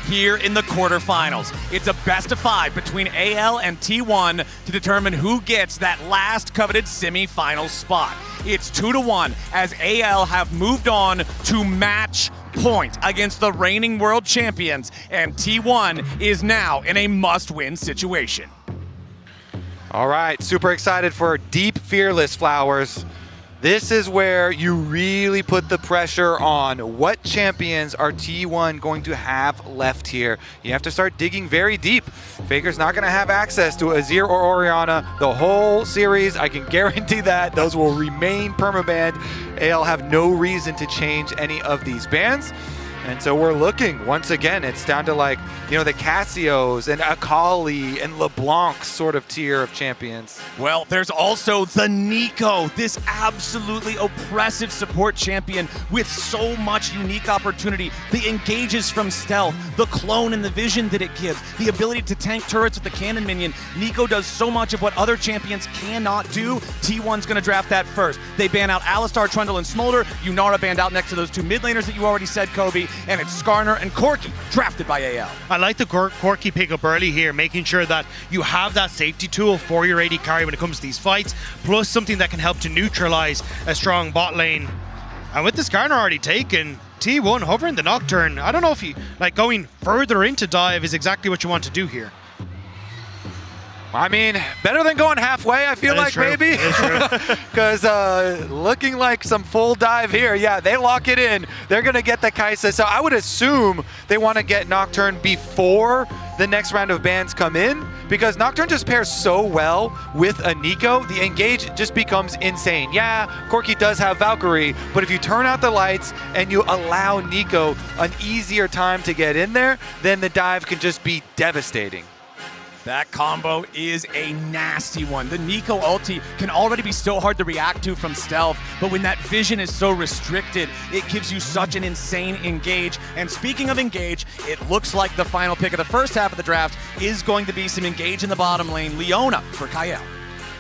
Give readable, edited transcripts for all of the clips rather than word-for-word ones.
Here in the quarterfinals. It's a best of 5 between AL and T1 to determine who gets that last coveted semi-final spot. It's 2-1 as AL have moved on to match point against the reigning world champions, and T1 is now in a must-win situation. All right, super excited for Deep Fearless Flowers. This is where you really put the pressure on what champions are T1 going to have left here. You have to start digging very deep. Faker's not going to have access to Azir or Orianna the whole series. I can guarantee that. Those will remain permabanned. AL have no reason to change any of these bans. And so we're looking, once again, it's down to like, you know, the Cassios and Akali and LeBlanc's sort of tier of champions. Well, there's also the Nico, this absolutely oppressive support champion with so much unique opportunity. The engages from stealth, the clone and the vision that it gives, the ability to tank turrets with the cannon minion. Nico does so much of what other champions cannot do. T1's gonna draft that first. They ban out Alistar, Trundle, and Smolder. Yunara banned out next to those two mid laners that you already said, Chovy. And it's Skarner and Corki, drafted by AL. I like the Corki pickup early here, making sure that you have that safety tool for your AD carry when it comes to these fights, plus something that can help to neutralize a strong bot lane. And with the Skarner already taken, T1 hovering the Nocturne, I don't know if you, like, going further into dive is exactly what you want to do here. I mean, better than going halfway, I feel like, maybe. Because looking like some full dive here. Yeah, they lock it in. They're going to get the Kai'Sa. So I would assume they want to get Nocturne before the next round of bans come in, because Nocturne just pairs so well with a Nico. The engage just becomes insane. Yeah, Corki does have Valkyrie, but if you turn out the lights and you allow Nico an easier time to get in there, then the dive can just be devastating. That combo is a nasty one. The Nico ulti can already be so hard to react to from stealth, but when that vision is so restricted, it gives you such an insane engage. And speaking of engage, it looks like the final pick of the first half of the draft is going to be some engage in the bottom lane. Leona for Kael.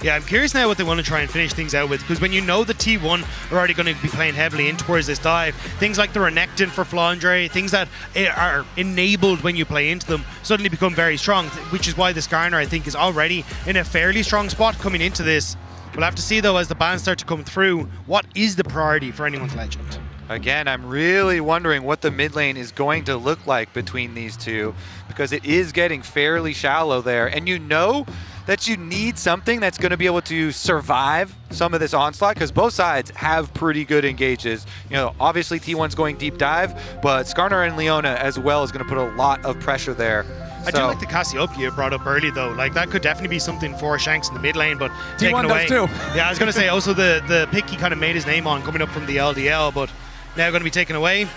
Yeah, I'm curious now what they want to try and finish things out with, because when you know the T1 are already going to be playing heavily in towards this dive, things like the Renekton for Flandre, things that are enabled when you play into them, suddenly become very strong, which is why the Skarner, I think, is already in a fairly strong spot coming into this. We'll have to see, though, as the bans start to come through, what is the priority for anyone's legend? Again, I'm really wondering what the mid lane is going to look like between these two, because it is getting fairly shallow there, and you know that you need something that's going to be able to survive some of this onslaught, because both sides have pretty good engages. You know, obviously T1's going deep dive, but Skarner and Leona as well is going to put a lot of pressure there. I do like the Cassiopeia brought up early, though. Like, that could definitely be something for Shanks in the mid lane, but taken away. T1 does too. Yeah, I was going to say also the pick he kind of made his name on coming up from the LDL, but now going to be taken away.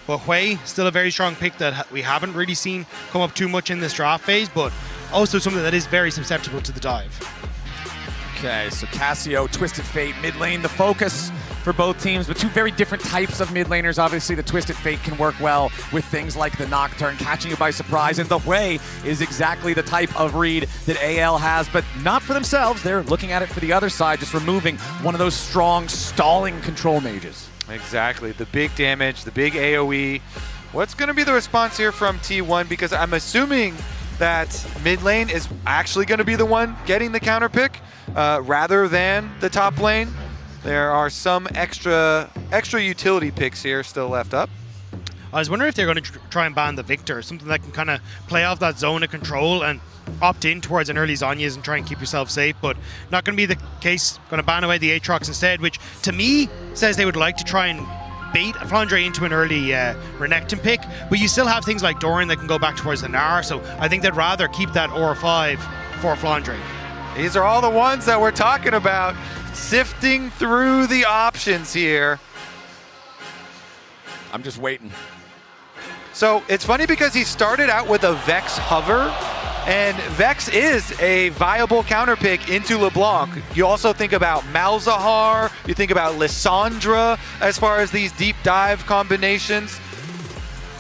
But Hui, still a very strong pick that we haven't really seen come up too much in this draft phase, but also something that is very susceptible to the dive. Okay, so Cassio, Twisted Fate, mid lane, the focus for both teams, but two very different types of mid laners. Obviously, the Twisted Fate can work well with things like the Nocturne, catching you by surprise, and the Hui is exactly the type of read that AL has, but not for themselves. They're looking at it for the other side, just removing one of those strong, stalling control mages. Exactly, the big damage, the big AoE. What's going to be the response here from T1? Because I'm assuming that mid lane is actually going to be the one getting the counter pick rather than the top lane. There are some extra utility picks here still left up. I was wondering if they're going to try and ban the Victor, something that can kind of play off that zone of control and opt in towards an early Zhonya's and try and keep yourself safe, but not going to be the case. Going to ban away the Aatrox instead, which to me says they would like to try and bait Flandre into an early Renekton pick, but you still have things like Doran that can go back towards the Gnar, so I think they'd rather keep that Aura 5 for Flandre. These are all the ones that we're talking about, sifting through the options here. I'm just waiting. So it's funny because he started out with a Vex hover, and Vex is a viable counter pick into LeBlanc. You also think about Malzahar, you think about Lissandra as far as these deep dive combinations.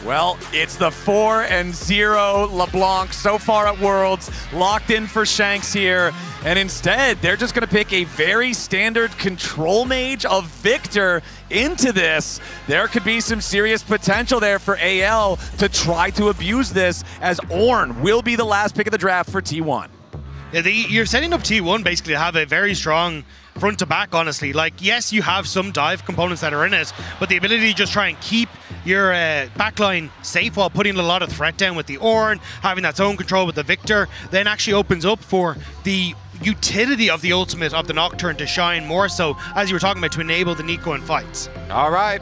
Well, it's the 4-0 LeBlanc so far at Worlds, locked in for Shanks here. And instead, they're just going to pick a very standard control mage of Victor into this. There could be some serious potential there for AL to try to abuse this, as Ornn will be the last pick of the draft for T1. Yeah, you're setting up T1 basically to have a very strong front to back, honestly. Like, yes, you have some dive components that are in it, but the ability to just try and keep your backline safe while putting a lot of threat down with the Ornn, having that zone control with the Victor, then actually opens up for the utility of the ultimate of the Nocturne to shine more so, as you were talking about, to enable the Nico in fights. All right,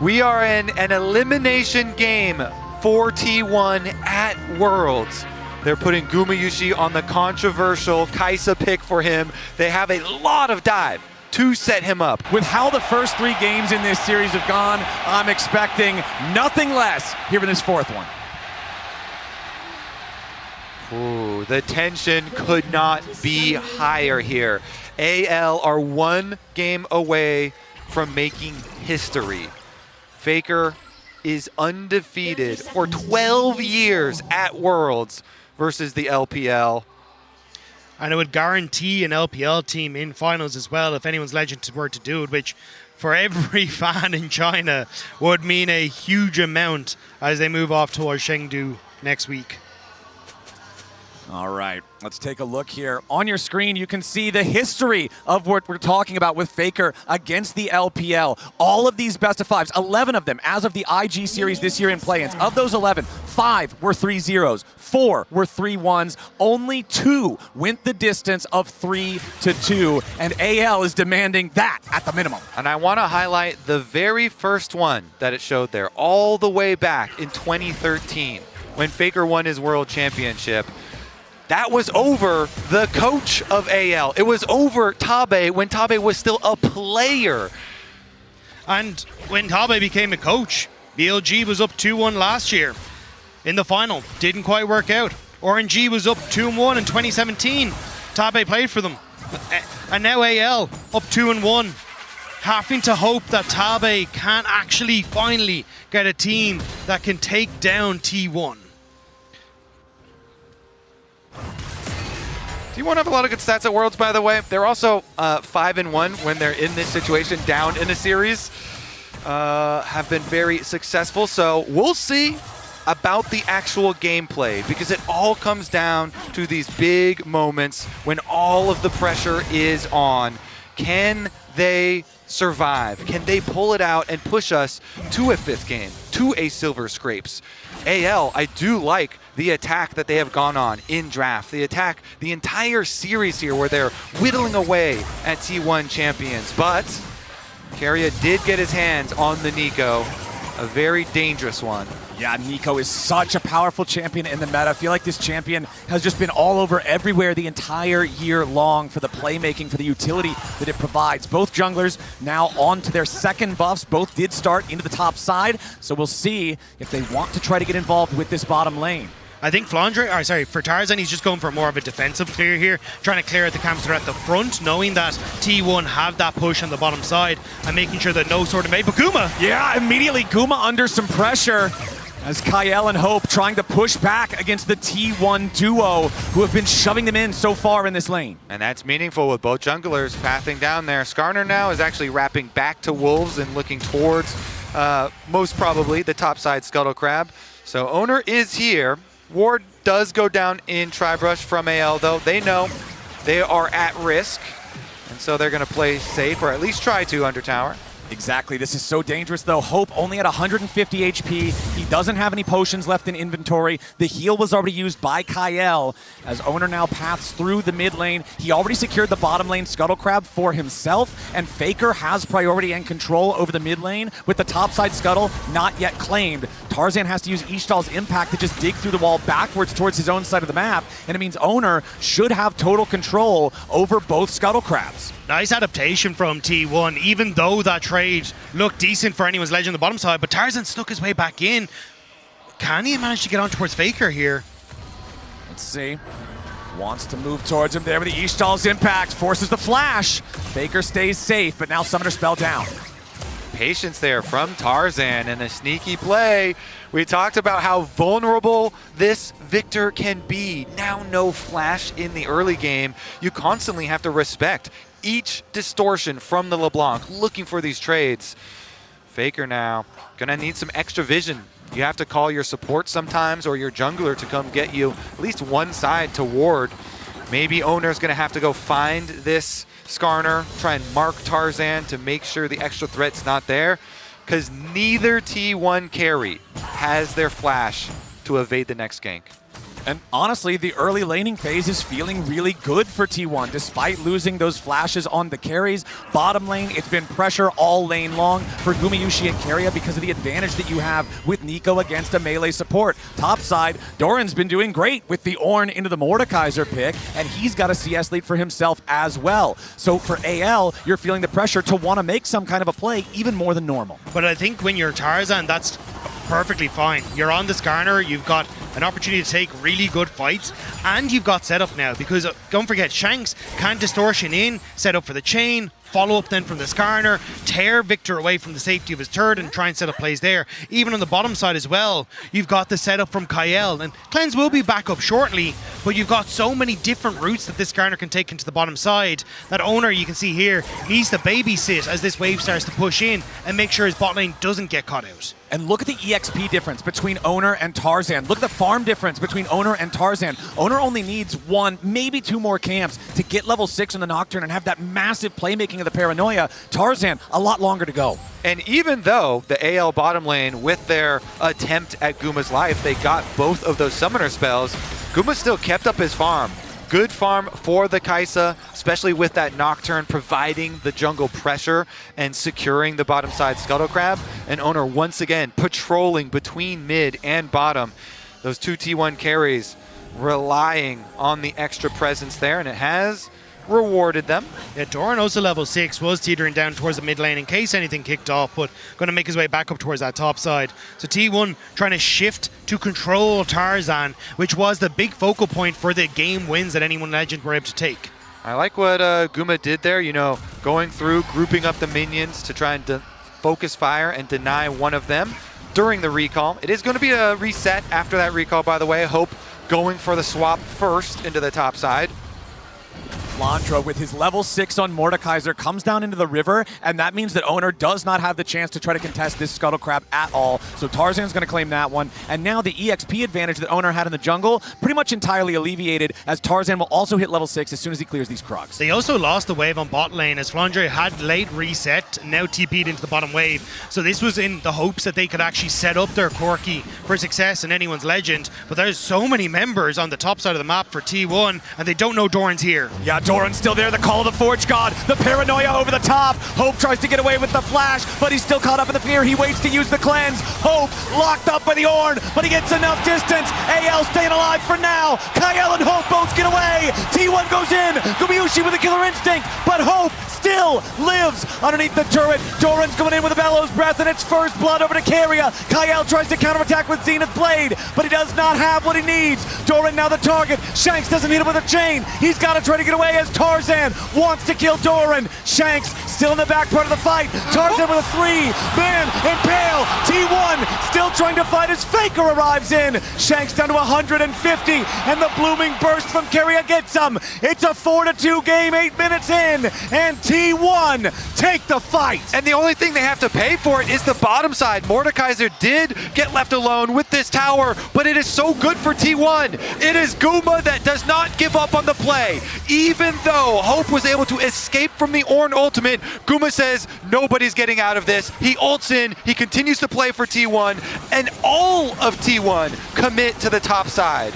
we are in an elimination game for T1 at Worlds. They're putting Gumayusi on the controversial Kai'Sa pick for him. They have a lot of dive to set him up. With how the first 3 games in this series have gone, I'm expecting nothing less here in this 4th one. Ooh, the tension could not be higher here. AL are 1 game away from making history. Faker is undefeated for 12 years at Worlds versus the LPL. And it would guarantee an LPL team in finals as well if anyone's legend were to do it, which for every fan in China would mean a huge amount as they move off towards Chengdu next week. All right, let's take a look here. On your screen, you can see the history of what we're talking about with Faker against the LPL. All of these best of 5s, 11 of them as of the IG series this year in play-ins. Of those 11, 5 were 3-0s, 4 were 3-1s, only 2 went the distance of 3-2, and AL is demanding that at the minimum. And I want to highlight the very first one that it showed there, all the way back in 2013, when Faker won his world championship. That was over the coach of AL. It was over Tabe when Tabe was still a player. And when Tabe became a coach, BLG was up 2-1 last year in the final. Didn't quite work out. RNG was up 2-1 in 2017. Tabe played for them. And now AL up 2-1. Having to hope that Tabe can actually finally get a team that can take down T1. T1 have a lot of good stats at Worlds, by the way. They're also 5-1 when they're in this situation, down in a series. Have been very successful, so we'll see about the actual gameplay, because it all comes down to these big moments when all of the pressure is on. Can they survive? Can they pull it out and push us to a 5th game, to a Silver Scrapes? AL, I do like the attack that they have gone on in draft. The attack, the entire series here where they're whittling away at T1 champions. But Keria did get his hands on the Nico, a very dangerous one. Yeah, Nico is such a powerful champion in the meta. I feel like this champion has just been all over everywhere the entire year long for the playmaking, for the utility that it provides. Both junglers now on to their 2nd buffs. Both did start into the top side, so we'll see if they want to try to get involved with this bottom lane. I think for Tarzan, he's just going for more of a defensive clear here, trying to clear out the camps that are at the front, knowing that T1 have that push on the bottom side and making sure that no sort of made. But Guma! Yeah, immediately Guma under some pressure as Kyle and Hope trying to push back against the T1 duo who have been shoving them in so far in this lane. And that's meaningful with both junglers pathing down there. Skarner now is actually wrapping back to Wolves and looking towards most probably the top side Scuttle Crab. So Oner is here. Ward does go down in Tribrush from AL, though. They know they are at risk, and so they're going to play safe, or at least try to, under tower. Exactly. This is so dangerous, though. Hope only at 150 HP. He doesn't have any potions left in inventory. The heal was already used by Kyle as Oner now paths through the mid lane. He already secured the bottom lane Scuttle Crab for himself, and Faker has priority and control over the mid lane with the topside Scuttle not yet claimed. Tarzan has to use Ishtal's impact to just dig through the wall backwards towards his own side of the map, and it means Oner should have total control over both Scuttle Crabs. Nice adaptation from T1, even though that trade looked decent for anyone's legend on the bottom side, but Tarzan snuck his way back in. Can he manage to get on towards Faker here? Let's see. Wants to move towards him there with the Ishtal's impact, forces the flash. Faker stays safe, but now Summoner Spell down. patience there from Tarzan and a sneaky play. We talked about how vulnerable this Victor can be. Now no flash in the early game. You constantly have to respect each distortion from the LeBlanc, looking for these trades. Faker now gonna need some extra vision. You have to call your support sometimes or your jungler to come get you at least one side to ward. Maybe Oner's gonna have to go find this Skarner, try and mark Tarzan to make sure the extra threat's not there, because neither T1 carry has their flash to evade the next gank. And honestly, the early laning phase is feeling really good for T1, despite losing those flashes on the carries. Bottom lane, it's been pressure all lane long for Gumayusi and Keria because of the advantage that you have with Neeko against a melee support. Top side, Doran's been doing great with the Ornn into the Mordekaiser pick, and he's got a CS lead for himself as well. So for AL, you're feeling the pressure to want to make some kind of a play even more than normal. But I think when you're Tarzan, that's perfectly fine. You're on the Skarner, you've got an opportunity to take really good fights, and you've got setup now, because don't forget, Shanks can distortion in, set up for the chain, follow up then from the Skarner, tear Victor away from the safety of his turret and try and set up plays there. Even on the bottom side as well, you've got the setup from Kael, and Cleanse will be back up shortly, but you've got so many different routes that this Skarner can take into the bottom side. That Oner, you can see here, needs to babysit as this wave starts to push in and make sure his bot lane doesn't get caught out. And look at the EXP difference between Oner and Tarzan. Look at the farm difference between Oner and Tarzan. Oner only needs one, maybe two more camps to get level 6 on the Nocturne and have that massive playmaking of the Paranoia. Tarzan, a lot longer to go. And even though the AL bottom lane, with their attempt at Guma's life, they got both of those summoner spells, Guma still kept up his farm. Good farm for the Kai'Sa, especially with that Nocturne providing the jungle pressure and securing the bottom side Scuttle Crab. And Oner once again patrolling between mid and bottom. Those two T1 carries relying on the extra presence there, and it has rewarded them. Yeah, Doran also level 6 was teetering down towards the mid lane in case anything kicked off, but going to make his way back up towards that top side. So T1 trying to shift to control Tarzan, which was the big focal point for the game wins that anyone Legend were able to take. I like what Guma did there, you know, going through, grouping up the minions to try and focus fire and deny one of them during the recall. It is going to be a reset after that recall, by the way. Hope going for the swap first into the top side. Landra with his level 6 on Mordekaiser comes down into the river, and that means that Oner does not have the chance to try to contest this Scuttle Crab at all. So Tarzan's going to claim that one, and now the EXP advantage that Oner had in the jungle pretty much entirely alleviated, as Tarzan will also hit level 6 as soon as he clears these Krogs. They also lost the wave on bot lane as Flandre had late reset, now TP'd into the bottom wave. So this was in the hopes that they could actually set up their Corki for success in anyone's Legend, but there's so many members on the top side of the map for T1, and they don't know Doran's here. Yeah, Doran's still there, the call of the Forge God, the Paranoia over the top. Hope tries to get away with the flash, but he's still caught up in the fear. He waits to use the cleanse. Hope locked up by the Ornn, but he gets enough distance. AL staying alive for now. Kael and Hope both get away. T1 goes in. Gumayusi with a killer instinct, but Hope still lives underneath the turret. Doran's going in with a bellows breath, and it's first blood over to Keria. Kael tries to counterattack with Zenith Blade, but he does not have what he needs. Doran now the target. Shanks doesn't hit him with a chain. He's got to try to get away as Tarzan wants to kill Doran. Shanks still in the back part of the fight. Tarzan with a 3-man impale. T1 still trying to fight as Faker arrives in. Shanks down to 150, and the blooming burst from Keria gets him. It's a 4-2 game, 8 minutes in, and T1 take the fight. And the only thing they have to pay for it is the bottom side. Mordekaiser did get left alone with this tower, but it is so good for T1. It is Guma that does not give up on the play. Even though Hope was able to escape from the Ornn ultimate, Guma says nobody's getting out of this. He ults in, he continues to play for T1, and all of T1 commit to the top side.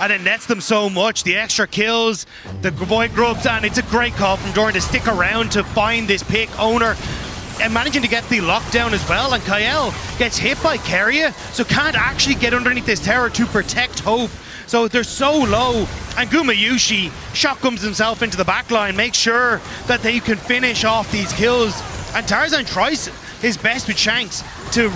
And it nets them so much. The extra kills, the void grubs, and it's a great call from Doran to stick around to find this pick. Oner and managing to get the lockdown as well, and Kael gets hit by Keria, so can't actually get underneath this tower to protect Hope. So they're so low, and Gumayusi shotguns himself into the back line, makes sure that they can finish off these kills. And Tarzan tries his best with Shanks to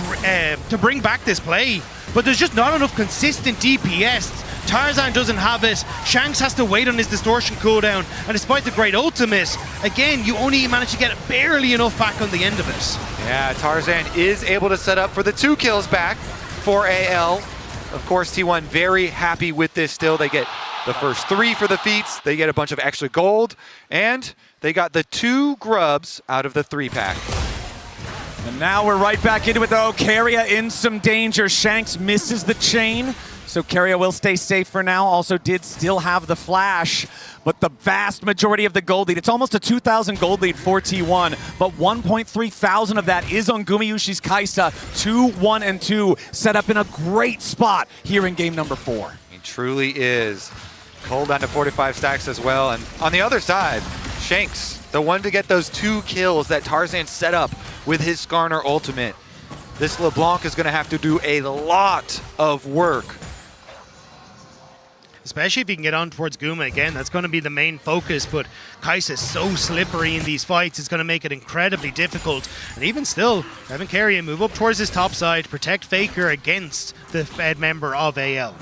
bring back this play, but there's just not enough consistent DPS Tarzan doesn't have it. Shanks has to wait on his distortion cooldown, and despite the great ultimate, again, you only manage to get barely enough back on the end of it. Yeah, Tarzan is able to set up for the 2 kills back for AL. Of course, T1 very happy with this still. They get the first 3 for the feats, they get a bunch of extra gold, and they got the 2 grubs out of the 3-pack. And now we're right back into it though. Keria in some danger. Shanks misses the chain, so Keria will stay safe for now. Also did still have the flash, but the vast majority of the gold lead, it's almost a 2,000 gold lead for T1, but 1.3 thousand of that is on Gumayusi's Kai'Sa. 2-1 and 2, set up in a great spot here in game number 4. He truly is. Cole down to 45 stacks as well, and on the other side, Shanks, the one to get those 2 kills that Tarzan set up with his Skarner ultimate. This LeBlanc is going to have to do a lot of work. Especially if you can get on towards Guma again, that's going to be the main focus, but Kai'Sa is so slippery in these fights, it's going to make it incredibly difficult. And even still, having Keria move up towards his top side, protect Faker against the Fed member of AL.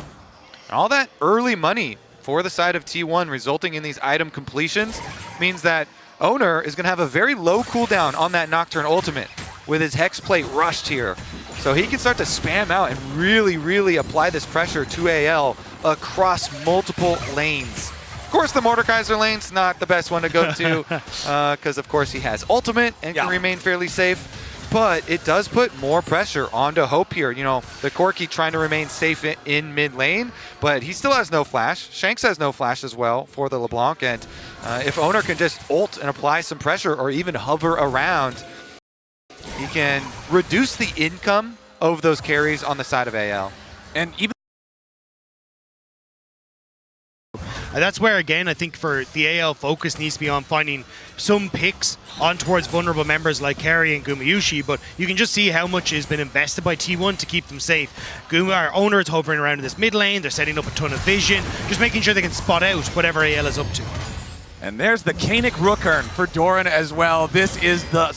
All that early money for the side of T1 resulting in these item completions means that Oner is going to have a very low cooldown on that Nocturne ultimate with his Hex Plate rushed here. So he can start to spam out and really apply this pressure to AL across multiple lanes. Of course, the Mordekaiser lane's not the best one to go to because, of course, he has ultimate and can remain fairly safe. But it does put more pressure onto Hope here. You know, the Corki trying to remain safe in mid lane, but he still has no flash. Shanks has no flash as well for the LeBlanc. And if Oner can just ult and apply some pressure or even hover around, he can reduce the income of those carries on the side of AL. And even And that's where, again, I think for the AL, focus needs to be on finding some picks on towards vulnerable members like Keria and Gumayusi, but you can just see how much has been invested by T1 to keep them safe. Our Oner is hovering around in this mid lane, they're setting up a ton of vision, just making sure they can spot out whatever AL is up to. And there's the Kanik Rookern for Doran as well. This is the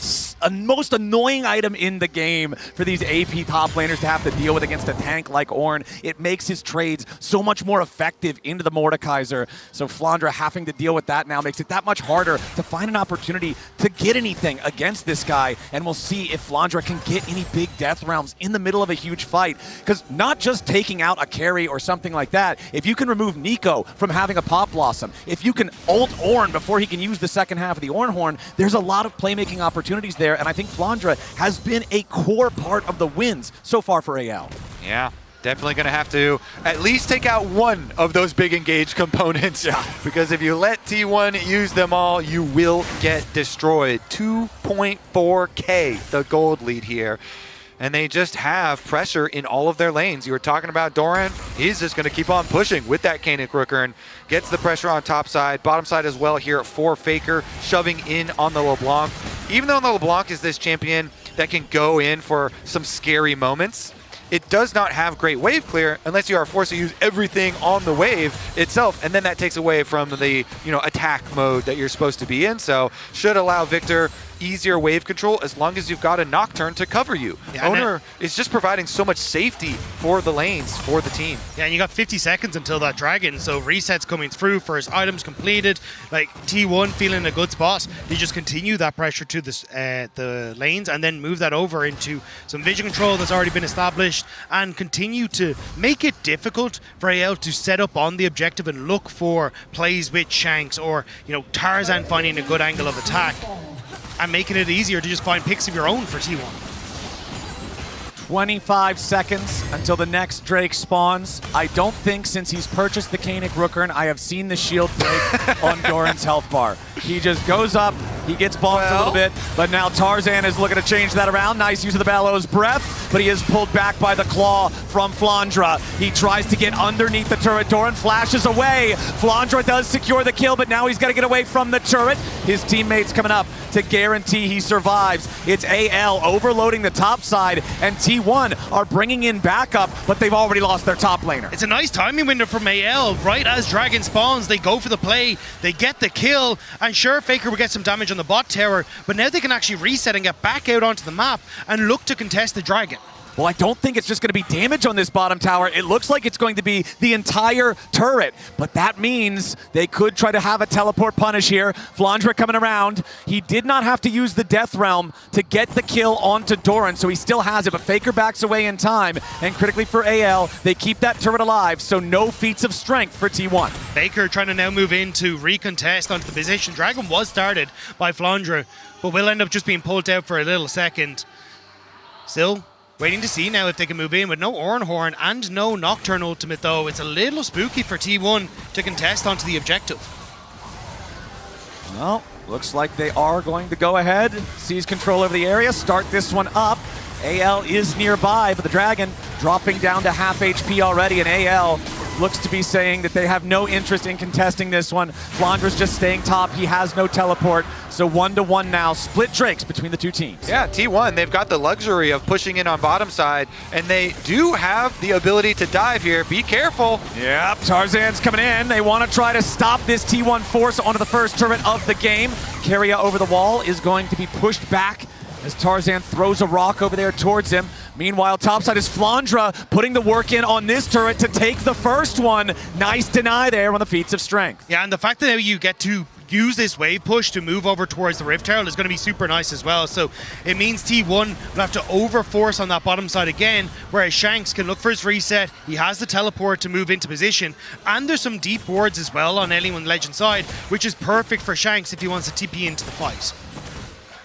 most annoying item in the game for these AP top laners to have to deal with against a tank like Ornn. It makes his trades so much more effective into the Mordekaiser. So Flandra having to deal with that now makes it that much harder to find an opportunity to get anything against this guy. And we'll see if Flandra can get any big death rounds in the middle of a huge fight. Because not just taking out a carry or something like that, if you can remove Nico from having a Pop Blossom, if you can ult Ornn before he can use the second half of the Ornn Horn, there's a lot of playmaking opportunities there, and I think Flandra has been a core part of the wins so far for AL. Yeah, definitely going to have to at least take out one of those big engaged components. Yeah. Because if you let T1 use them all, you will get destroyed. 2.4k the gold lead here. And they just have pressure in all of their lanes. You were talking about Doran. He's just going to keep on pushing with that Kanik Rookern. Gets the pressure on top side, bottom side as well here for Faker, shoving in on the LeBlanc. Even though the LeBlanc is this champion that can go in for some scary moments, it does not have great wave clear unless you are forced to use everything on the wave itself, and then that takes away from the attack mode that you're supposed to be in. So should allow Victor easier wave control as long as you've got a Nocturne to cover you. Yeah, Oner is just providing so much safety for the lanes for the team. Yeah, and you got 50 seconds until that dragon, so resets coming through, first items completed. Like T1 feeling in a good spot. They just continue that pressure to this, the lanes and then move that over into some vision control that's already been established and continue to make it difficult for AL to set up on the objective and look for plays with Shanks or Tarzan finding a good angle of attack, and making it easier to just find picks of your own for T1. 25 seconds until the next Drake spawns. I don't think since he's purchased the Kanik Rookern, I have seen the shield break on Doran's health bar. He just goes up, he gets bonked a little bit, but now Tarzan is looking to change that around. Nice use of the Bellow's Breath, but he is pulled back by the claw from Flandra. He tries to get underneath the turret. Doran flashes away. Flandra does secure the kill, but now he's got to get away from the turret. His teammates coming up to guarantee he survives. It's AL overloading the top side, and T1 are bringing in backup, but they've already lost their top laner. It's a nice timing window from AL. Right as Dragon spawns, they go for the play, they get the kill, and sure, Faker will get some damage on the bot tower, but now they can actually reset and get back out onto the map and look to contest the Dragon. Well, I don't think it's just going to be damage on this bottom tower. It looks like it's going to be the entire turret, but that means they could try to have a teleport punish here. Flandre coming around. He did not have to use the Death Realm to get the kill onto Doran, so he still has it, but Faker backs away in time, and critically for AL, they keep that turret alive, so no feats of strength for T1. Faker trying to now move in to recontest onto the position. Dragon was started by Flandre, but will end up just being pulled out for a little second. Still waiting to see now if they can move in with no Ornhorn and no Nocturne ultimate, though. It's a little spooky for T1 to contest onto the objective. Well, looks like they are going to go ahead, seize control over the area, start this one up. AL is nearby, but the Dragon dropping down to half HP already, and AL looks to be saying that they have no interest in contesting this one. Flandre's just staying top. He has no teleport, so 1-1 now. Split Drakes between the two teams. Yeah, T1, they've got the luxury of pushing in on bottom side, and they do have the ability to dive here. Be careful. Yep, Tarzan's coming in. They want to try to stop this T1 force onto the first turret of the game. Keria over the wall is going to be pushed back as Tarzan throws a rock over there towards him. Meanwhile, topside is Flandre putting the work in on this turret to take the first one. Nice deny there on the feats of strength. Yeah, and the fact that now you get to use this wave push to move over towards the Rift Herald is going to be super nice as well. So it means T1 will have to overforce on that bottom side again, whereas Shanks can look for his reset. He has the teleport to move into position, and there's some deep wards as well on anyone Legend side, which is perfect for Shanks if he wants to TP into the fight.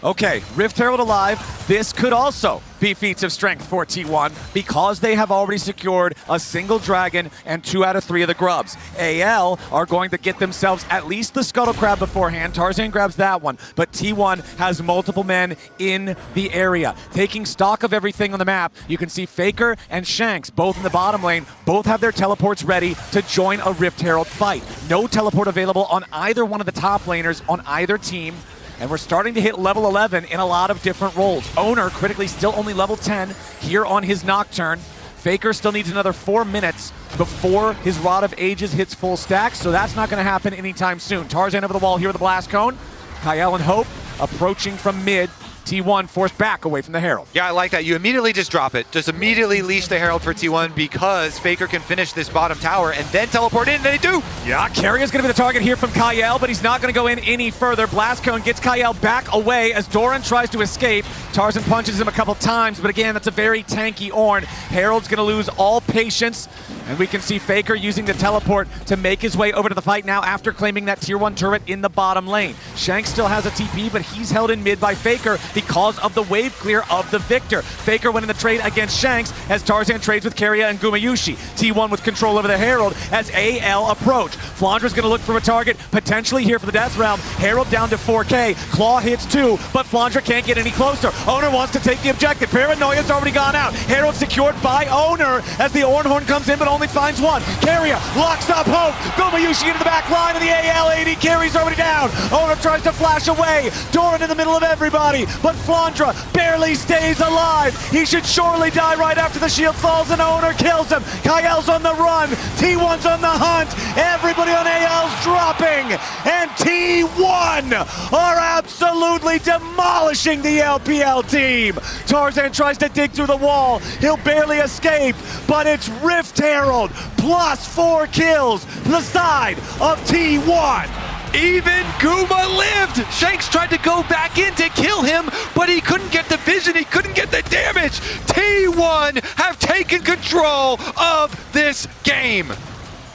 Okay, Rift Herald alive. This could also be feats of strength for T1 because they have already secured a single dragon and 2 out of 3 of the grubs. AL are going to get themselves at least the Scuttle Crab beforehand. Tarzan grabs that one, but T1 has multiple men in the area. Taking stock of everything on the map, you can see Faker and Shanks both in the bottom lane, both have their teleports ready to join a Rift Herald fight. No teleport available on either one of the top laners on either team. And we're starting to hit level 11 in a lot of different roles. Oner critically still only level 10 here on his Nocturne. Faker still needs another 4 minutes before his Rod of Ages hits full stack, so that's not going to happen anytime soon. Tarzan over the wall here with the Blast Cone. Kyle and Hope approaching from mid. T1 forced back away from the Herald. Yeah, I like that. You immediately just drop it. Just immediately leash the Herald for T1 because Faker can finish this bottom tower and then teleport in, and they do. Yeah, Keria's going to be the target here from Kyle, but he's not going to go in any further. Blast Cone gets Kyle back away as Doran tries to escape. Tarzan punches him a couple times, but again, that's a very tanky Ornn. Herald's going to lose all patience, and we can see Faker using the teleport to make his way over to the fight now after claiming that tier 1 turret in the bottom lane. Shanks still has a TP, but he's held in mid by Faker because of the wave clear of the Victor. Faker winning the trade against Shanks as Tarzan trades with Keria and Gumayusi. T1 with control over the Herald as AL approach. Flandre's going to look for a target, potentially here for the Death Realm. Herald down to 4K. Claw hits 2, but Flandre can't get any closer. Oner wants to take the objective. Paranoia's already gone out. Herald secured by Oner as the Ornhorn comes in, but only finds one. Keria locks up Hope. Gumayusi into the back line of the AL AD. Carries already down. Oner tries to flash away. Doran in the middle of everybody, but Flandre barely stays alive. He should surely die right after the shield falls and Oner kills him. Kyle's on the run. T1's on the hunt. Everybody on AL's dropping. And T1 are absolutely demolishing the LPL team. Tarzan tries to dig through the wall. He'll barely escape, but it's Rift Herald plus 4 kills to the side of T1. Even Guma lived! Shanks tried to go back in to kill him, but he couldn't get the vision, he couldn't get the damage! T1 have taken control of this game!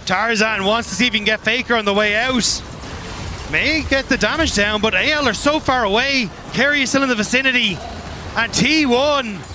Tarzan wants to see if he can get Faker on the way out. May get the damage down, but AL are so far away. Keria is still in the vicinity. And T1,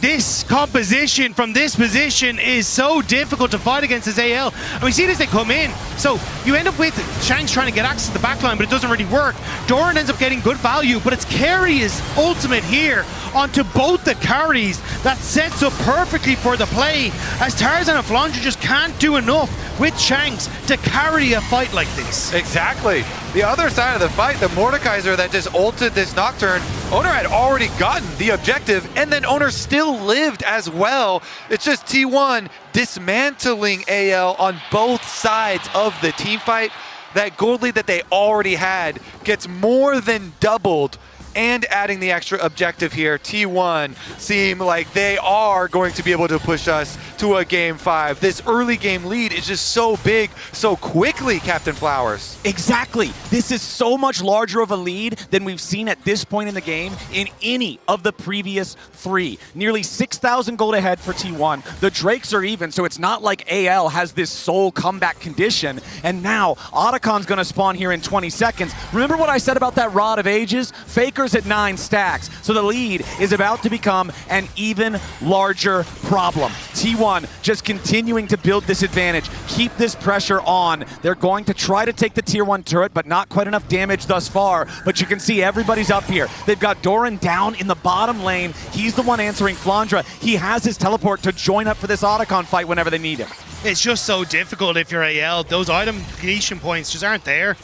this composition from this position is so difficult to fight against as AL. And we see this, they come in. So you end up with Shanks trying to get access to the backline, but it doesn't really work. Doran ends up getting good value, but it's Keria's ultimate here onto both the carries that sets up perfectly for the play, as Tarzan and Flandre just can't do enough with Shanks to carry a fight like this. Exactly. The other side of the fight, the Mordekaiser that just ulted this Nocturne, Oner had already gotten the objective, and then Oner still lived as well. It's just T1 dismantling AL on both sides of the team fight. That gold lead that they already had gets more than doubled, and adding the extra objective here, T1 seem like they are going to be able to push us to a Game 5. This early game lead is just so big, so quickly, Captain Flowers. Exactly. This is so much larger of a lead than we've seen at this point in the game in any of the previous 3. Nearly 6,000 gold ahead for T1. The Drakes are even, so it's not like AL has this sole comeback condition. And now, Otacon's going to spawn here in 20 seconds. Remember what I said about that Rod of Ages? Faker's at 9 stacks. So the lead is about to become an even larger problem. T1 just continuing to build this advantage. Keep this pressure on. They're going to try to take the tier 1 turret, but not quite enough damage thus far. But you can see everybody's up here. They've got Doran down in the bottom lane. He's the one answering Flandra. He has his teleport to join up for this Otacon fight whenever they need him. It's just so difficult if you're AL. Those item creation points just aren't there.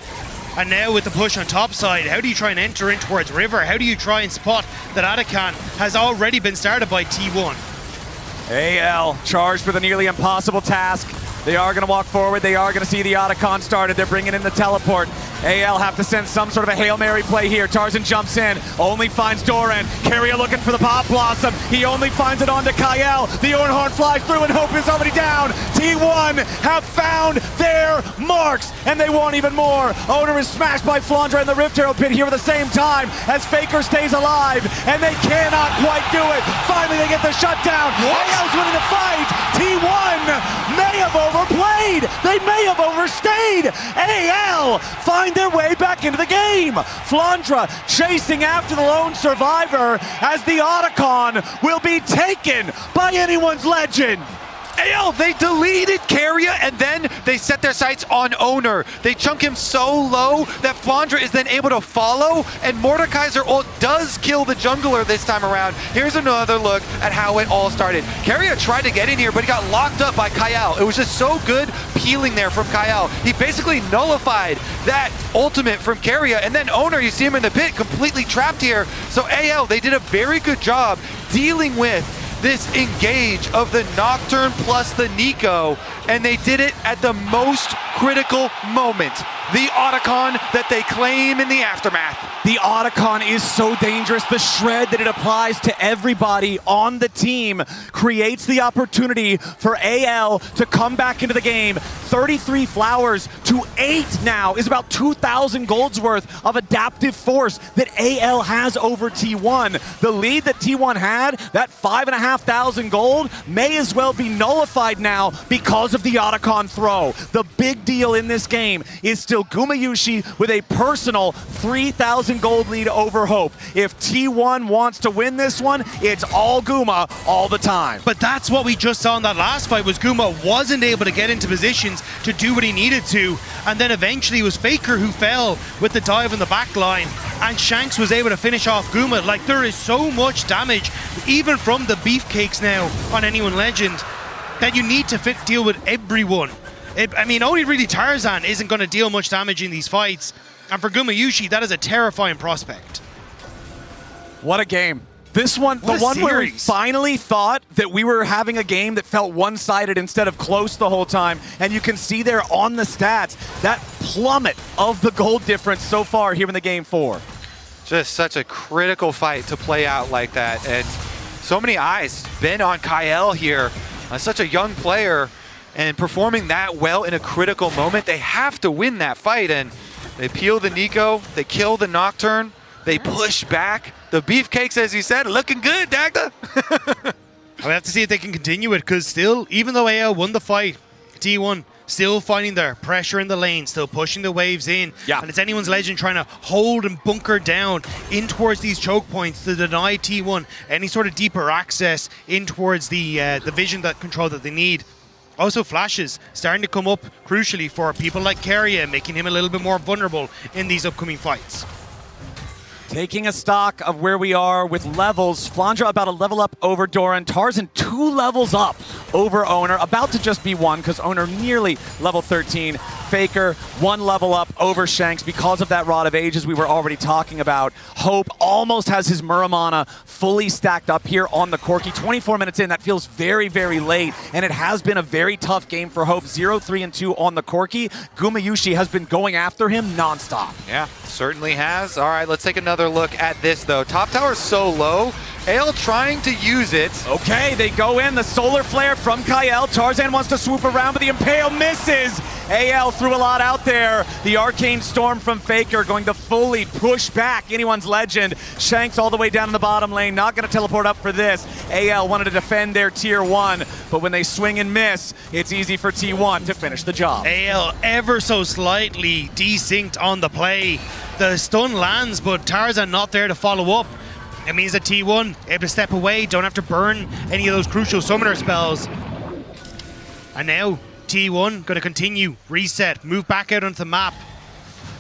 And now with the push on top side, how do you try and enter in towards River? How do you try and spot that Otacon has already been started by T1? AL charged with a nearly impossible task. They are going to walk forward. They are going to see the Otacon started. They're bringing in the teleport. AL have to send some sort of a Hail Mary play here. Tarzan jumps in, only finds Doran. Keria looking for the Pop Blossom. He only finds it onto Kyle. The Ornhorn flies through and Hope is already down. T1 have found their marks, and they want even more. Oner is smashed by Flandra in the Rift Herald pit here at the same time as Faker stays alive, and they cannot quite do it. Finally, they get the shutdown. AL's winning the fight. T1 may have overplayed. They may have overstayed. AL find their way back into the game. Flandra chasing after the lone survivor as the Otacon will be taken by anyone's legend. AL, they deleted Keria and then they set their sights on Oner. They chunk him so low that Flandra is then able to follow, and Mordekaiser ult does kill the jungler this time around. Here's another look at how it all started. Keria tried to get in here, but he got locked up by Kyle. It was just so good peeling there from Kyle. He basically nullified that ultimate from Keria, and then Oner, you see him in the pit, completely trapped here. So AL, they did a very good job dealing with this engage of the Nocturne plus the Nico, and they did it at the most critical moment. The Otacon that they claim in the aftermath. The Otacon is so dangerous. The shred that it applies to everybody on the team creates the opportunity for AL to come back into the game. 33 flowers to 8 now is about 2,000 gold's worth of adaptive force that AL has over T1. The lead that T1 had, that 5,500 gold, may as well be nullified now because of the Otacon throw. The big deal in this game is still Gumayusi with a personal 3,000 gold lead over Hope. If T1 wants to win this one, it's all Guma all the time. But that's what we just saw in that last fight, was Guma wasn't able to get into positions to do what he needed to, and then eventually it was Faker who fell with the dive in the back line, and Shanks was able to finish off Guma. Like, there is so much damage, even from the beefcakes now on Anyone Legend, that you need to deal with everyone. I mean, only really Tarzan isn't going to deal much damage in these fights. And for Gumayusi, that is a terrifying prospect. What a game. This one, the one where we finally thought that we were having a game that felt one-sided instead of close the whole time. And you can see there on the stats, that plummet of the gold difference so far here in the game 4. Just such a critical fight to play out like that. And so many eyes been on Kyle here. Such a young player. And performing that well in a critical moment, they have to win that fight. And they peel the Nico, they kill the Nocturne, they push back. The beefcakes, as you said, looking good, Dagda. I have to see if they can continue it, because still, even though AL won the fight, T1 still finding their pressure in the lane, still pushing the waves in. Yeah. And it's Anyone's Legend trying to hold and bunker down in towards these choke points to deny T1 any sort of deeper access in towards the vision, that control that they need. Also, flashes starting to come up crucially for people like Keria, making him a little bit more vulnerable in these upcoming fights. Taking a stock of where we are with levels, Flandra about a level up over Doran, Tarzan 2 levels up over Oner, about to just be 1 because Oner nearly level 13. Faker 1 level up over Shanks because of that Rod of Ages we were already talking about. Hope almost has his Muramana fully stacked up here on the Corki. 24 minutes in, that feels very, very late, and it has been a very tough game for Hope. 0-3-2 on the Corki. Gumayusi has been going after him nonstop. Yeah, certainly has. All right, let's take another look at this, though. Top tower's so low. Ale trying to use it. Okay, they go in. The Solar Flare from Kyle. Tarzan wants to swoop around, but the Impale misses. AL threw a lot out there. The Arcane Storm from Faker going to fully push back anyone's legend. Shanks all the way down in the bottom lane. Not going to teleport up for this. AL wanted to defend their tier 1, but when they swing and miss, it's easy for T1 to finish the job. AL ever so slightly desynced on the play. The stun lands, but Tarzan not there to follow up. It means that T1 able to step away, don't have to burn any of those crucial summoner spells. And now T1 going to continue, reset, move back out onto the map.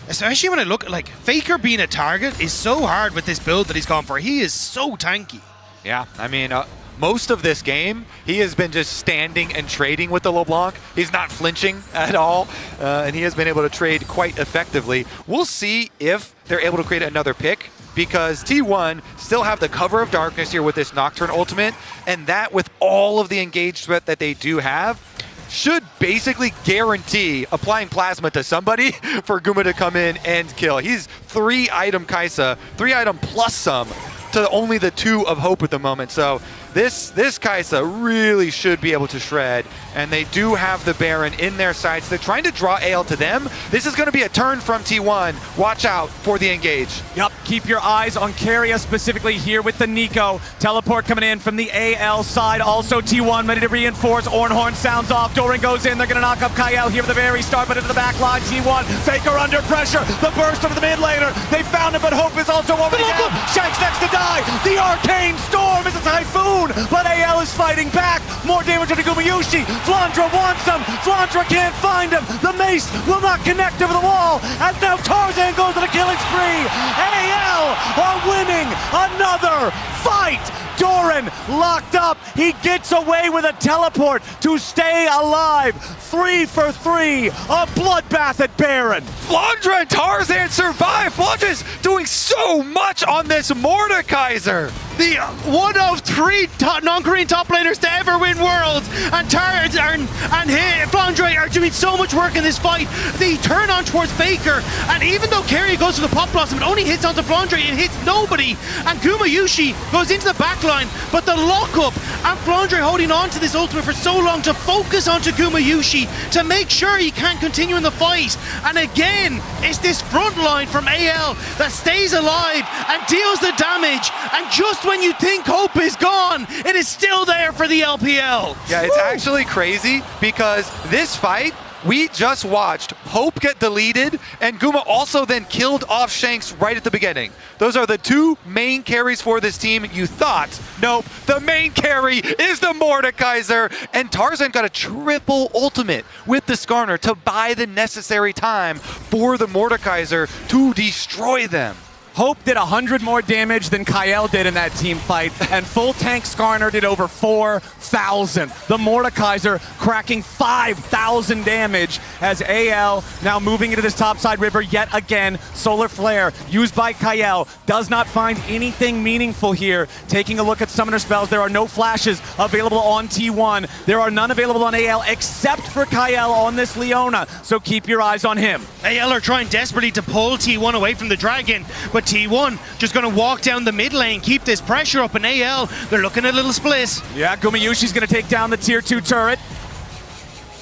Especially when I look at, like, Faker being a target is so hard with this build that he's gone for. He is so tanky. Yeah, I mean, most of this game, he has been just standing and trading with the LeBlanc. He's not flinching at all, and he has been able to trade quite effectively. We'll see if they're able to create another pick, because T1 still have the cover of darkness here with this Nocturne ultimate, and that, with all of the engagement that they do have, should basically guarantee applying plasma to somebody for Guma to come in and kill. He's 3-item Kaisa, 3-item plus some to only the 2 of Hope at the moment. So this Kaisa really should be able to shred, and they do have the Baron in their sights. They're trying to draw AL to them. This is going to be a turn from T1. Watch out for the engage. Yep, keep your eyes on Keria specifically here with the Nico. Teleport coming in from the AL side. Also T1 ready to reinforce. Ornhorn sounds off. Doran goes in. They're going to knock up Kyle here at the very start, but into the back line. T1, Faker under pressure. The burst of the mid laner. They found him, but Hope is also already down. Shanks next to die. The Arcane Storm is a Typhoon, but AL is fighting back. More damage to Gumayusi. Flandra wants him. Flandra can't find him. The mace will not connect over the wall. And now Tarzan goes on a killing spree. AL are winning another fight. Doran locked up. He gets away with a teleport to stay alive. 3 for 3. A bloodbath at Baron. Flandra and Tarzan survive. Flandra's doing so much on this Mordekaiser. The one of 3 non-Korean top laners to ever win Worlds, and Tarzan and Flandre are doing so much work in this fight. They turn on towards Faker, and even though Keria goes for the Pop Blossom, it only hits onto Flandre, it hits nobody, and Gumayusi goes into the backline, but the lockup, and Flandre holding on to this ultimate for so long to focus onto Gumayusi to make sure he can't continue in the fight. And again, it's this front line from AL that stays alive and deals the damage, and just when you think Hope is gone, it is still there for the LPL. Yeah, it's actually crazy, because this fight, we just watched Hope get deleted, and Guma also then killed off Shanks right at the beginning. Those are the 2 main carries for this team. You thought, nope, the main carry is the Mordekaiser, and Tarzan got a triple ultimate with the Skarner to buy the necessary time for the Mordekaiser to destroy them. Hope did 100 more damage than Kyle did in that team fight, and full tank Skarner did over 4,000. The Mordekaiser cracking 5,000 damage as AL now moving into this topside river yet again. Solar Flare used by Kyle does not find anything meaningful here. Taking a look at summoner spells, there are no flashes available on T1. There are none available on AL except for Kyle on this Leona, so keep your eyes on him. AL are trying desperately to pull T1 away from the dragon, but T1 just going to walk down the mid lane, keep this pressure up, and AL, they're looking at a little split. Yeah, Gumayushi's going to take down the tier 2 turret.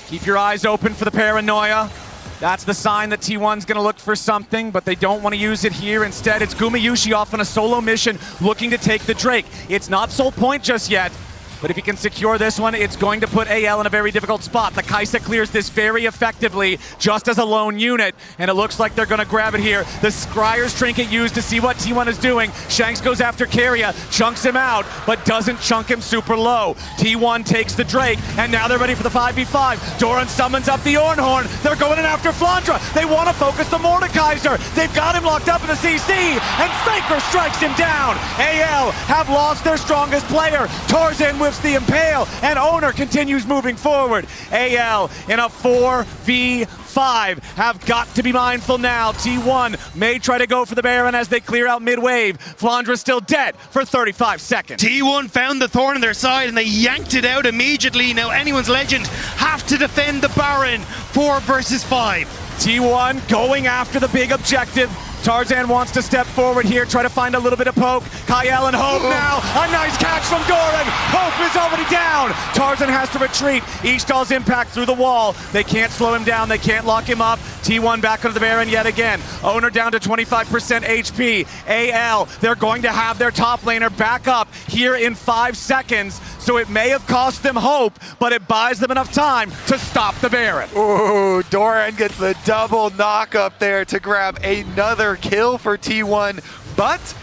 Keep your eyes open for the paranoia. That's the sign that T1's going to look for something, but they don't want to use it here. Instead, it's Gumayusi off on a solo mission looking to take the Drake. It's not Soul Point just yet, but if he can secure this one, it's going to put AL in a very difficult spot. The Kaisa clears this very effectively, just as a lone unit, and it looks like they're going to grab it here. The Scryer's Trinket used to see what T1 is doing. Shanks goes after Keria, chunks him out, but doesn't chunk him super low. T1 takes the Drake, and now they're ready for the 5v5. Doran summons up the Ornhorn. They're going in after Flandra. They want to focus the Mordekaiser. They've got him locked up in the CC, and Faker strikes him down. AL have lost their strongest player. Tarzan with lifts the impale, and Oner continues moving forward. AL in a 4v5 have got to be mindful now. T1 may try to go for the Baron as they clear out mid-wave. Flandra's still dead for 35 seconds. T1 found the thorn on their side and they yanked it out immediately. Now anyone's legend have to defend the Baron. 4 versus 5. T1 going after the big objective. Tarzan wants to step forward here, try to find a little bit of poke. Kyle and Hope now. A nice catch from Doran. Hope is already down. Tarzan has to retreat. Ishtal's impact through the wall. They can't slow him down. They can't lock him up. T1 back onto the Baron yet again. Oner down to 25% HP. AL, they're going to have their top laner back up here in 5 seconds. So it may have cost them hope, but it buys them enough time to stop the Baron. Ooh, Doran gets the double knock up there to grab another kill for T1. But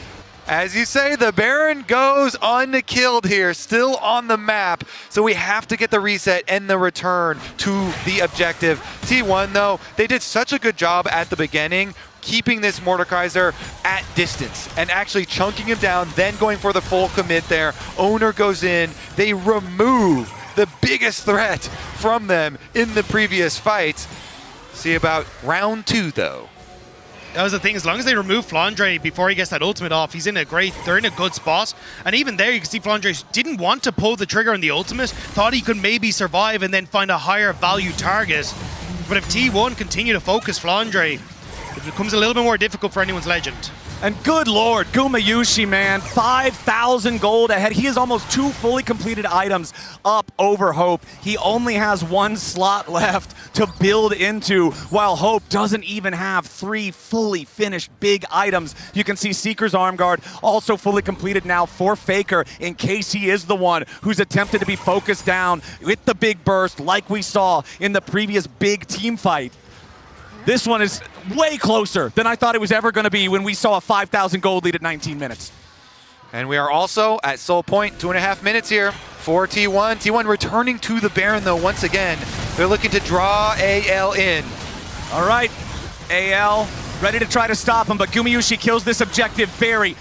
as you say, the Baron goes unkilled here, still on the map. So we have to get the reset and the return to the objective. T1 though, they did such a good job at the beginning keeping this Mordekaiser at distance and actually chunking him down, then going for the full commit there. Oner goes in. They remove the biggest threat from them in the previous fight. See about round 2 though. That was the thing, as long as they remove Flandre before he gets that ultimate off, they're in a good spot. And even there, you can see Flandre didn't want to pull the trigger on the ultimate, thought he could maybe survive and then find a higher value target. But if T1 continue to focus Flandre, it becomes a little bit more difficult for anyone's legend. And good lord, Gumayusi, man, 5,000 gold ahead. He has almost 2 fully completed items up over Hope. He only has 1 slot left to build into, while Hope doesn't even have 3 fully finished big items. You can see Seeker's Arm Guard also fully completed now for Faker, in case he is the one who's attempted to be focused down with the big burst like we saw in the previous big team fight. This one is way closer than I thought it was ever going to be when we saw a 5,000 gold lead at 19 minutes. And we are also at Soul Point, 2.5 minutes here for T1. T1 returning to the Baron though once again. They're looking to draw AL in. All right, AL ready to try to stop him, but Gumayusi kills this objective very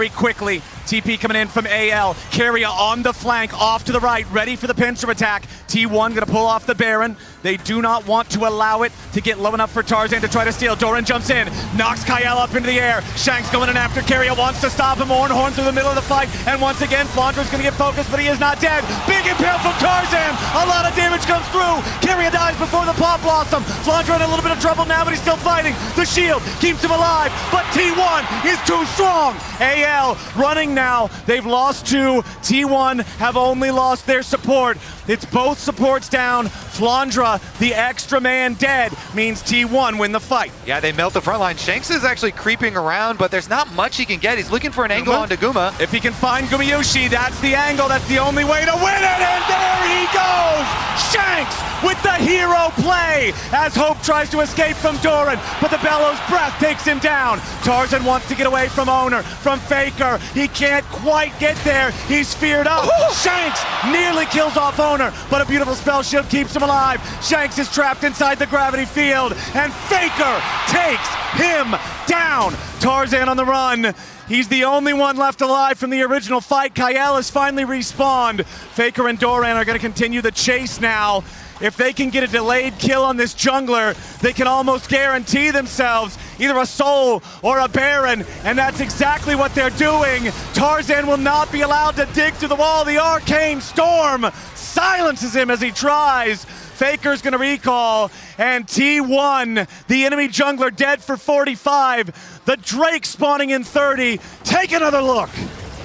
quickly. TP coming in from AL. Keria on the flank, off to the right, ready for the pincer attack. T1 gonna pull off the Baron. They do not want to allow it to get low enough for Tarzan to try to steal. Doran jumps in, knocks Kyle up into the air. Shanks going in after Keria, wants to stop him. Horn through the middle of the fight, and once again, Flandra's gonna get focused, but he is not dead. Big impale from Tarzan. A lot of damage comes through. Keria dies before the Pop Blossom. Flandra in a little bit of trouble now, but he's still fighting. The shield keeps him alive, but T1 is too strong. AL running now. They've lost 2. T1 have only lost their support. It's both supports down. Flandra, the extra man dead, means T1 win the fight. Yeah, they melt the front line. Shanks is actually creeping around, but there's not much he can get. He's looking for an angle onto Guma. If he can find Gumayusi, that's the angle. That's the only way to win it, and there he goes! Shanks with the hero play as Hope tries to escape from Doran, but the Bellows breath takes him down. Tarzan wants to get away from Oner, from Faker. He can't quite get there. He's feared up. Shanks nearly kills off Oner, but a beautiful spell shield keeps him alive. Shanks is trapped inside the gravity field, and Faker takes him down. Tarzan on the run. He's the only one left alive from the original fight. Kyle has finally respawned. Faker and Doran are going to continue the chase now. If they can get a delayed kill on this jungler, they can almost guarantee themselves either a soul or a Baron, and that's exactly what they're doing. Tarzan will not be allowed to dig through the wall. The Arcane Storm silences him as he tries. Faker's gonna recall, and T1, the enemy jungler, dead for 45. The Drake spawning in 30. Take another look.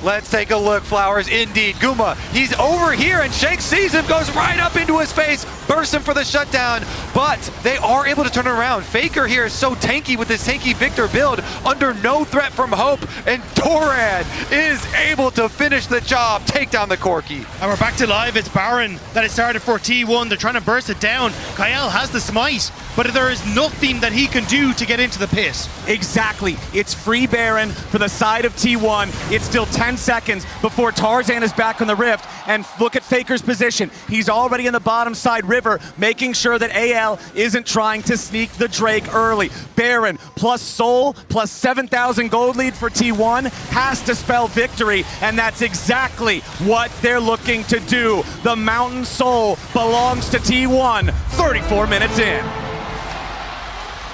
Let's take a look, Flowers. Indeed, Guma, he's over here, and Shanks sees him, goes right up into his face, bursts him for the shutdown, but they are able to turn it around. Faker here is so tanky with his tanky Victor build, under no threat from Hope, and Doran is able to finish the job, take down the Corki. And we're back to live. It's Baron that it started for T1. They're trying to burst it down. Kyle has the smite, but there is nothing that he can do to get into the pit. Exactly. It's free Baron for the side of T1. It's still 10 seconds before Tarzan is back on the rift, and look at Faker's position. He's already in the bottom side river, making sure that AL isn't trying to sneak the Drake early. Baron plus Soul plus 7,000 gold lead for T1 has to spell victory, and that's exactly what they're looking to do. The Mountain Soul belongs to T1 34 minutes in.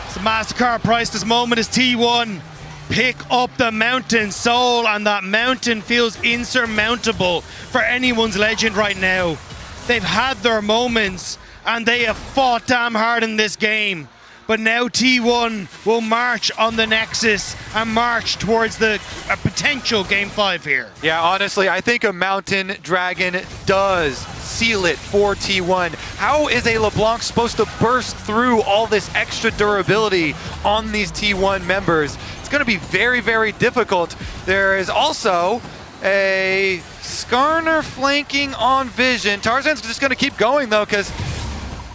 It's a MasterCard price this moment is T1. Pick up the Mountain Soul, and that mountain feels insurmountable for anyone's legend right now. They've had their moments, and they have fought damn hard in this game. But now T1 will march on the Nexus and march towards a potential Game 5 here. Yeah, honestly, I think a Mountain Dragon does seal it for T1. How is a LeBlanc supposed to burst through all this extra durability on these T1 members? It's going to be very, very difficult. There is also a Skarner flanking on Vision. Tarzan's just going to keep going, though, because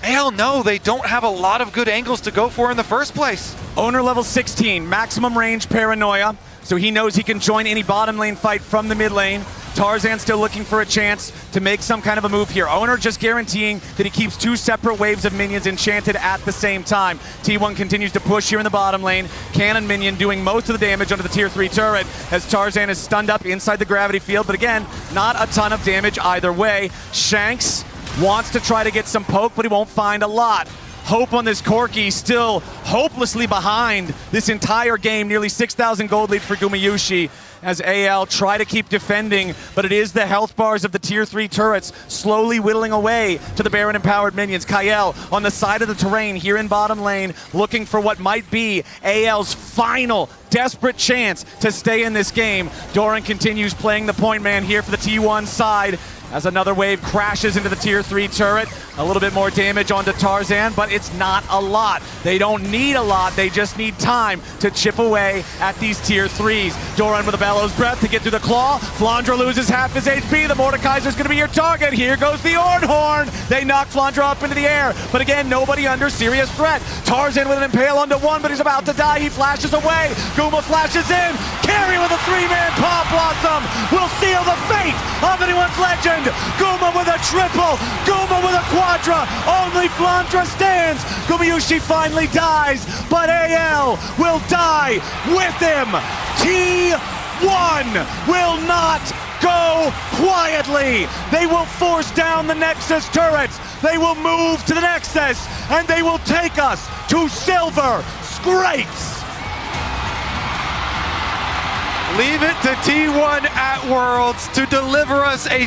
hell no, they don't have a lot of good angles to go for in the first place. Oner level 16, maximum range paranoia, so he knows he can join any bottom lane fight from the mid lane. Tarzan still looking for a chance to make some kind of a move here. Oner just guaranteeing that he keeps two separate waves of minions enchanted at the same time. T1 continues to push here in the bottom lane. Cannon minion doing most of the damage under the tier 3 turret as Tarzan is stunned up inside the gravity field, but again, not a ton of damage either way. Shanks wants to try to get some poke, but he won't find a lot. Hope on this Corki still hopelessly behind this entire game. Nearly 6,000 gold lead for Gumayusi as AL try to keep defending, but it is the health bars of the tier 3 turrets slowly whittling away to the Baron empowered minions. Kael on the side of the terrain here in bottom lane looking for what might be AL's final desperate chance to stay in this game. Doran continues playing the point man here for the T1 side as another wave crashes into the tier 3 turret. A little bit more damage onto Tarzan, but it's not a lot. They don't need a lot, they just need time to chip away at these tier 3s. Doran with a bellows breath to get through the claw. Flandra loses half his HP. The Mordekaiser's gonna be your target. Here goes the Ornhorn. They knock Flandra up into the air, but again, nobody under serious threat. Tarzan with an impale onto one, but he's about to die. He flashes away. Guma flashes in. Keria with a 3-man Paw Blossom will seal the fate of anyone's legend. Guma with a triple. Guma with a quadra. Only Flandra stands. Gumayusi finally dies, but AL will die with him. T1 will not go quietly. They will force down the Nexus turrets. They will move to the Nexus, and they will take us to Silver Scrapes. Leave it to T1 at Worlds to deliver us a